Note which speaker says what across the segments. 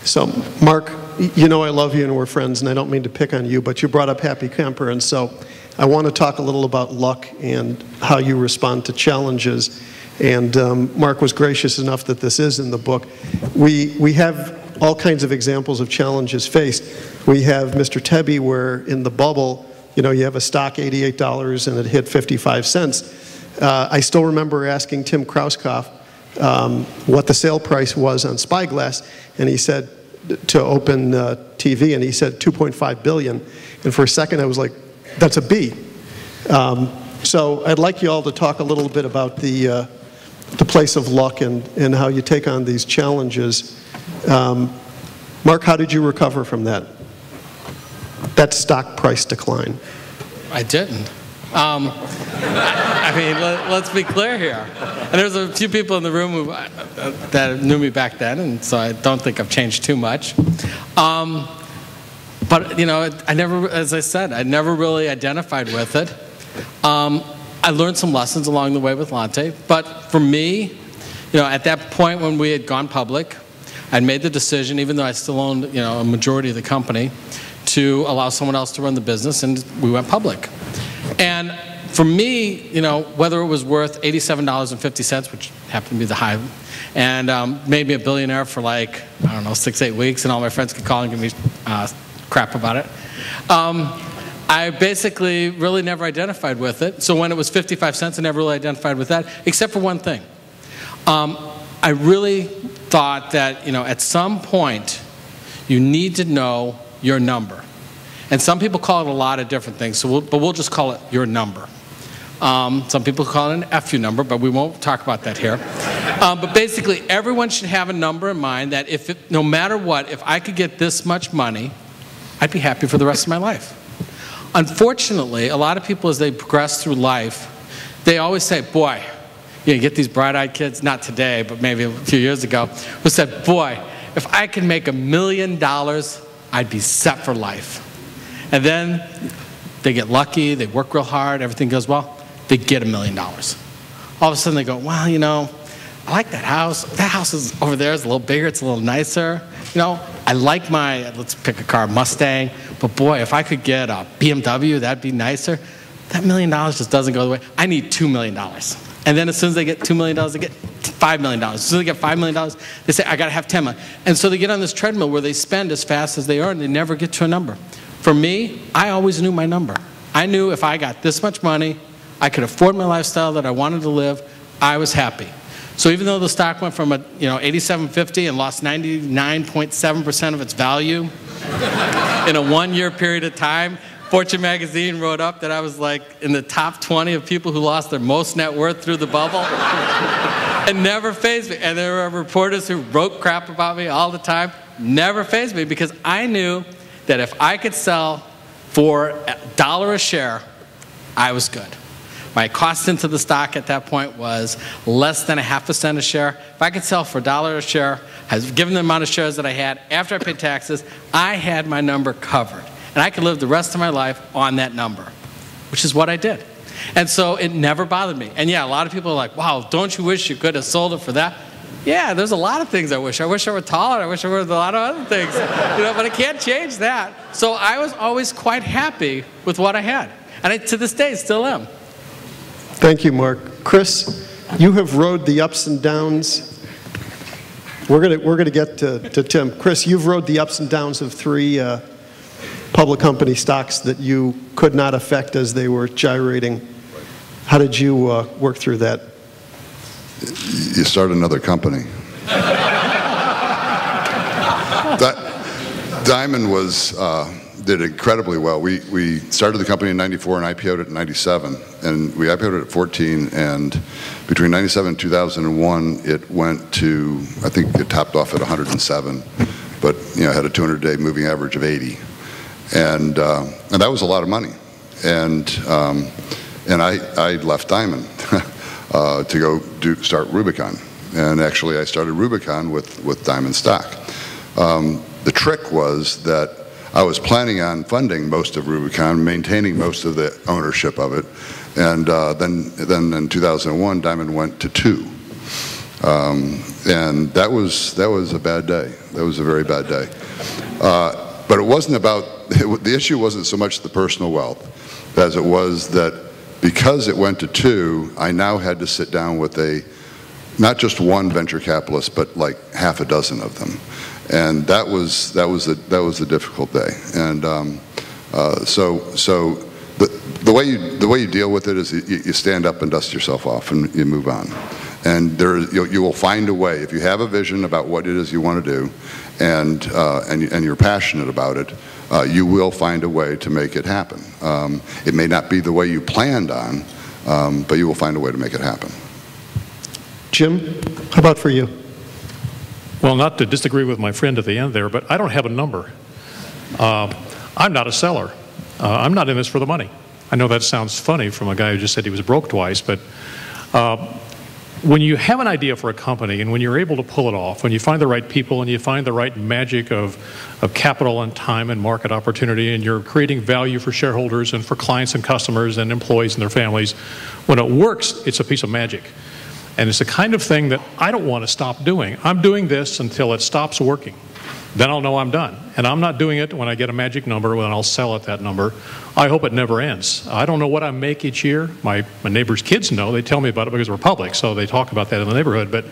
Speaker 1: So, Mark, you know I love you and we're friends, and I don't mean to pick on you, but you brought up Happy Camper, and so I want to talk a little about luck and how you respond to challenges. And Mark was gracious enough that this is in the book. We have all kinds of examples of challenges faced. We have Mr. Tebbe, where in the bubble, you know, you have a stock $88 and it hit 55 cents. I still remember asking Tim Krauskopf what the sale price was on Spyglass, and he said, to open TV, and he said 2.5 billion. And for a second I was like, that's a B. So I'd like you all to talk a little bit about the place of luck and how you take on these challenges. Mark, how did you recover from that stock price decline?
Speaker 2: I didn't. I mean, let's be clear here. And there's a few people in the room who, that knew me back then, and so I don't think I've changed too much. But, you know, I never, as I said, I never really identified with it. I learned some lessons along the way with Lante, but for me, you know, at that point when we had gone public, I'd made the decision, even though I still owned, you know, a majority of the company, to allow someone else to run the business, and we went public. And for me, you know, whether it was worth $87.50, which happened to be the high, and made me a billionaire for like, I don't know, 6-8 weeks, and all my friends could call and give me crap about it. I basically really never identified with it. So when it was 55 cents, I never really identified with that, except for one thing. I really thought that, you know, at some point, you need to know your number. And some people call it a lot of different things, so but we'll just call it your number. Some people call it an FU number, but we won't talk about that here. But basically, everyone should have a number in mind that no matter what, if I could get this much money, I'd be happy for the rest of my life. Unfortunately, a lot of people, as they progress through life, they always say, boy, you get these bright-eyed kids, not today, but maybe a few years ago, who said, boy, if I could make $1 million, I'd be set for life. And then they get lucky, they work real hard, everything goes well, they get $1 million. All of a sudden they go, well, you know, I like that house. That house is over there, is a little bigger, it's a little nicer. You know, I like my, let's pick a car, Mustang, but boy, if I could get a BMW, that'd be nicer. That $1 million just doesn't go the way. I need $2 million. And then as soon as they get $2 million, they get $5 million. As soon as they get $5 million, they say, I gotta have $10 million. And so they get on this treadmill where they spend as fast as they earn, they never get to a number. For me, I always knew my number. I knew if I got this much money, I could afford my lifestyle that I wanted to live, I was happy. So even though the stock went from $87.50 and lost 99.7% of its value in a one-year period of time, Fortune magazine wrote up that I was like in the top 20 of people who lost their most net worth through the bubble. It never fazed me. And there were reporters who wrote crap about me all the time. Never fazed me because I knew that if I could sell for $1 a share, I was good. My cost into the stock at that point was less than 0.5 cents a share. If I could sell for $1 a share, given the amount of shares that I had, after I paid taxes, I had my number covered. And I could live the rest of my life on that number, which is what I did. And so it never bothered me. And yeah, a lot of people are like, wow, don't you wish you could have sold it for that? Yeah, there's a lot of things I wish. I wish I were taller. I wish I were a lot of other things. You know, but I can't change that. So I was always quite happy with what I had. And I, to this day, still am.
Speaker 1: Thank you, Mark. Chris, you have rode the ups and downs. We're gonna get to Tim. Chris, you've rode the ups and downs of 3 public company stocks that you could not affect as they were gyrating. How did you work through that?
Speaker 3: You start another company. Diamond did incredibly well. We started the company in '94 and IPO'd it in '97, and we IPO'd it at 14, and between '97 and 2001 it went to, I think it topped off at 107, but you know, had a 200-day moving average of 80, and that was a lot of money, and I left Diamond to go start Rubicon, and actually I started Rubicon with Diamond stock. The trick was that I was planning on funding most of Rubicon, maintaining most of the ownership of it, and then in 2001, Diamond went to 2. And that was a bad day. That was a very bad day. But it wasn't about, the issue wasn't so much the personal wealth as it was that because it went to 2, I now had to sit down with not just one venture capitalist, but like half a dozen of them. And that was a difficult day. And so the way you deal with it is you stand up and dust yourself off and you move on. And you will find a way. If you have a vision about what it is you want to do, and you're passionate about it, you will find a way to make it happen. It may not be the way you planned on, but you will find a way to make it happen.
Speaker 1: Jim, how about for you?
Speaker 4: Well, not to disagree with my friend at the end there, but I don't have a number. I'm not a seller. I'm not in this for the money. I know that sounds funny from a guy who just said he was broke twice, but when you have an idea for a company and when you're able to pull it off, when you find the right people and you find the right magic of capital and time and market opportunity, and you're creating value for shareholders and for clients and customers and employees and their families, when it works, it's a piece of magic. And it's the kind of thing that I don't want to stop doing. I'm doing this until it stops working. Then I'll know I'm done. And I'm not doing it when I get a magic number, when I'll sell at that number. I hope it never ends. I don't know what I make each year. My neighbor's kids know. They tell me about it because we're public, so they talk about that in the neighborhood. But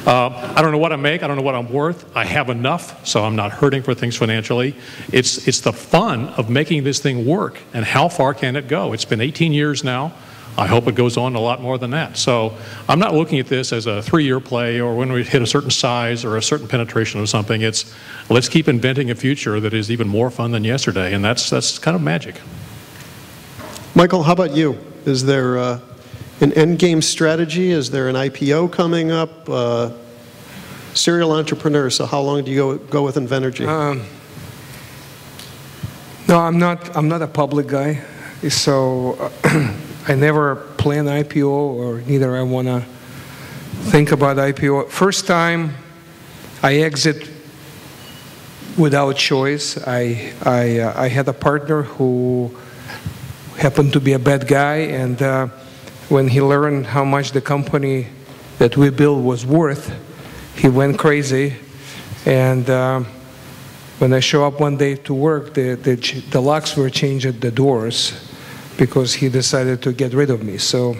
Speaker 4: I don't know what I make. I don't know what I'm worth. I have enough, so I'm not hurting for things financially. It's the fun of making this thing work, and how far can it go? It's been 18 years now. I hope it goes on a lot more than that. So I'm not looking at this as a 3-year play or when we hit a certain size or a certain penetration of something. It's let's keep inventing a future that is even more fun than yesterday, and that's kind of magic.
Speaker 1: Michael, how about you? Is there an end game strategy? Is there an IPO coming up? Serial entrepreneur, so how long do you go with Invenergy?
Speaker 5: No, I'm not a public guy, so I never plan IPO, or neither I want to think about IPO. First time I exit without choice. I had a partner who happened to be a bad guy, and when he learned how much the company that we built was worth, he went crazy. And when I show up one day to work, the locks were changed at the doors, because he decided to get rid of me. So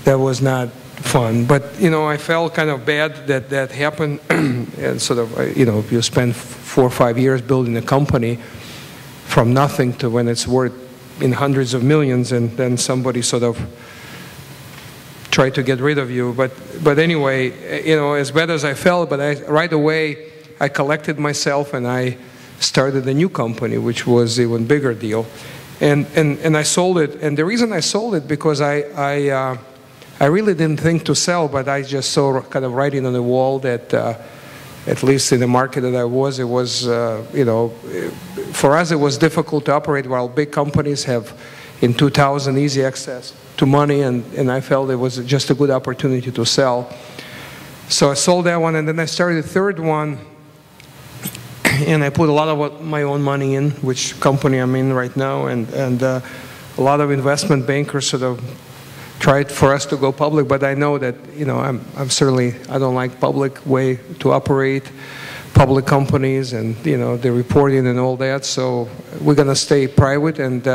Speaker 5: that was not fun. But, I felt kind of bad that that happened. And sort of, you spend 4 or 5 years building a company from nothing to when it's worth in hundreds of millions, and then somebody sort of tried to get rid of you. But anyway, as bad as I felt, but right away I collected myself and I started a new company, which was an even bigger deal. And I sold it, and the reason I sold it because I really didn't think to sell, but I just saw kind of writing on the wall that at least in the market that I was, it was for us it was difficult to operate, while big companies have in 2000 easy access to money, and I felt it was just a good opportunity to sell. So I sold that one, and then I started a third one. And I put a lot of my own money in, which company I'm in right now, and a lot of investment bankers sort of tried for us to go public, but I know that, I'm certainly, I don't like public way to operate, public companies and, the reporting and all that, so we're going to stay private, and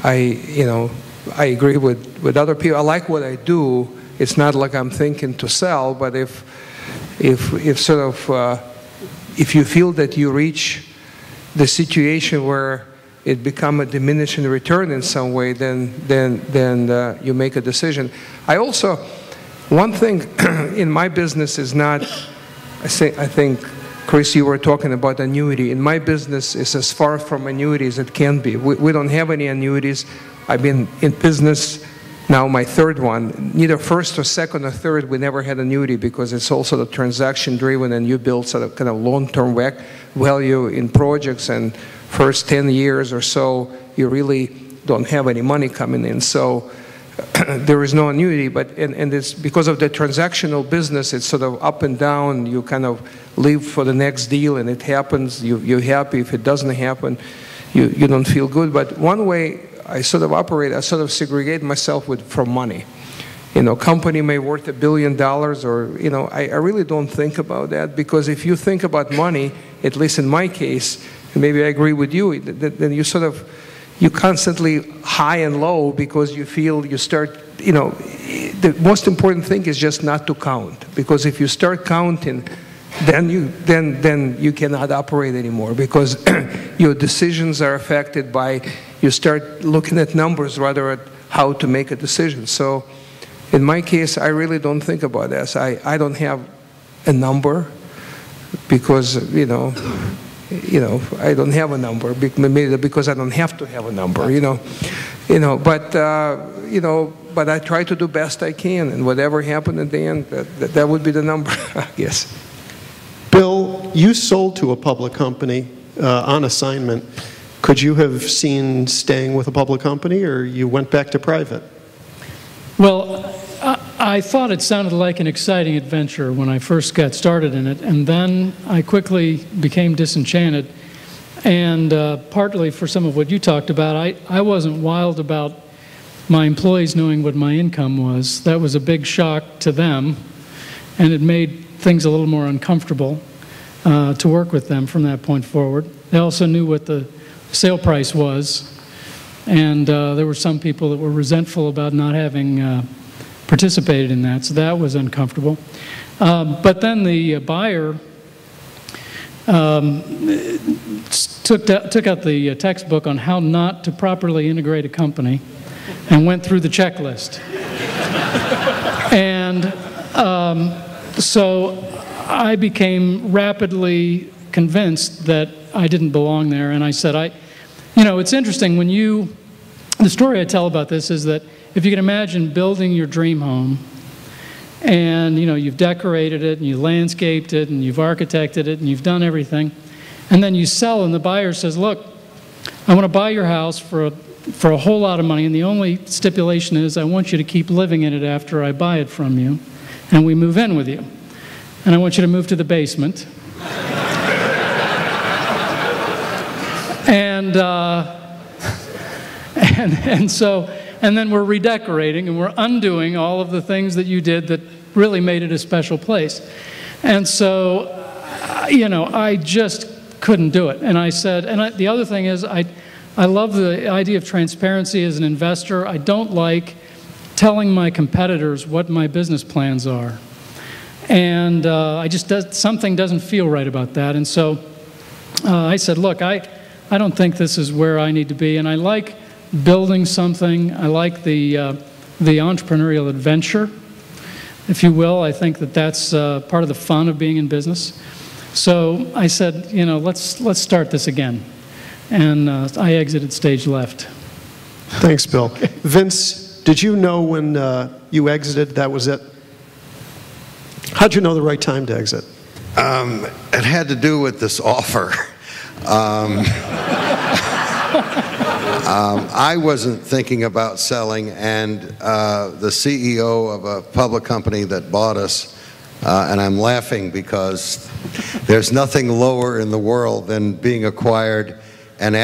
Speaker 5: I agree with other people. I like what I do. It's not like I'm thinking to sell, but if sort of, if you feel that you reach the situation where it becomes a diminishing return in some way, then you make a decision. I also, one thing in my business is not, I think, Chris, you were talking about annuity. In my business, it's as far from annuity as it can be. We don't have any annuities. I've been in business now my third one. Neither first or second or third, we never had annuity, because it's also the transaction driven, and you build sort of kind of long-term value in projects, and first 10 years or so, you really don't have any money coming in. So there is no annuity, but and it's because of the transactional business, it's sort of up and down. You kind of live for the next deal, and it happens, you're happy. If it doesn't happen, you don't feel good. But one way I sort of operate, I sort of segregate myself from money. company may worth $1 billion, or, I really don't think about that, because if you think about money, at least in my case, and maybe I agree with you, then you constantly high and low, because you feel you start, the most important thing is just not to count, because if you start counting, then you cannot operate anymore, because your decisions are affected by, you start looking at numbers rather at how to make a decision. So in my case, I really don't think about this. I don't have a number, because I don't have a number, maybe because I don't have to have a number, but I try to do best I can, and whatever happened at the end, that would be the number, I guess.
Speaker 1: Bill, you sold to a public company on assignment. Could you have seen staying with a public company, or you went back to private?
Speaker 6: Well, I thought it sounded like an exciting adventure when I first got started in it, and then I quickly became disenchanted. And partly for some of what you talked about, I wasn't wild about my employees knowing what my income was. That was a big shock to them, and it made things a little more uncomfortable to work with them from that point forward. They also knew what the sale price was, and there were some people that were resentful about not having participated in that, so that was uncomfortable. But then the buyer took out the textbook on how not to properly integrate a company and went through the checklist. And so I became rapidly convinced that I didn't belong there, and I said, it's interesting when the story I tell about this is that if you can imagine building your dream home, and you've decorated it, and you landscaped it, and you've architected it, and you've done everything, and then you sell, and the buyer says, look, I want to buy your house for a whole lot of money, and the only stipulation is I want you to keep living in it after I buy it from you, and we move in with you. And I want you to move to the basement. And then we're redecorating, and we're undoing all of the things that you did that really made it a special place. And so, I just couldn't do it. And I said, the other thing is, I love the idea of transparency as an investor. I don't like telling my competitors what my business plans are. And something doesn't feel right about that. And so I said, look, I don't think this is where I need to be. And I like building something. I like the entrepreneurial adventure, if you will. I think that's part of the fun of being in business. So I said, let's start this again. And I exited stage left.
Speaker 1: Thanks, Bill. Vince, did you know when you exited that was it? How'd you know the right time to exit?
Speaker 7: It had to do with this offer. I wasn't thinking about selling, and the CEO of a public company that bought us, and I'm laughing because there's nothing lower in the world than being acquired and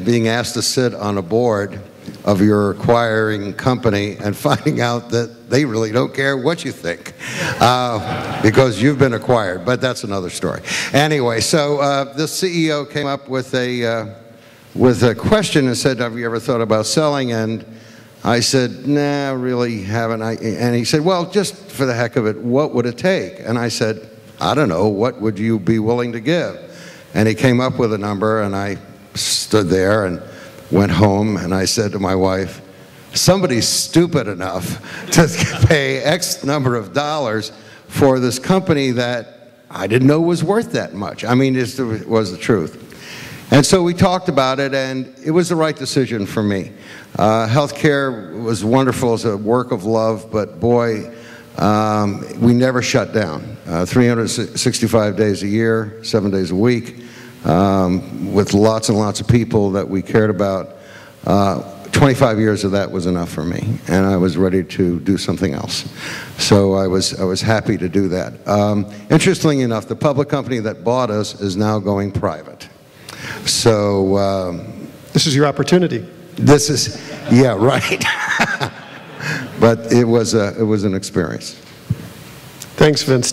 Speaker 7: being asked to sit on a board of your acquiring company and finding out that they really don't care what you think because you've been acquired, but that's another story. Anyway, so the CEO came up with a question and said, have you ever thought about selling? And I said, nah, really haven't. And he said, well, just for the heck of it, what would it take? And I said, I don't know, what would you be willing to give? And he came up with a number, and I stood there and went home, and I said to my wife, somebody's stupid enough to pay X number of dollars for this company that I didn't know was worth that much. I mean, it was the truth. And so we talked about it, and it was the right decision for me. Healthcare was wonderful as a work of love, but boy, we never shut down. 365 days a year, 7 days a week, with lots and lots of people that we cared about. 25 years of that was enough for me, and I was ready to do something else. So I was happy to do that. Interestingly enough, the public company that bought us is now going private. So
Speaker 1: this is your opportunity.
Speaker 7: This is, yeah, right. but it was an experience.
Speaker 1: Thanks, Vince.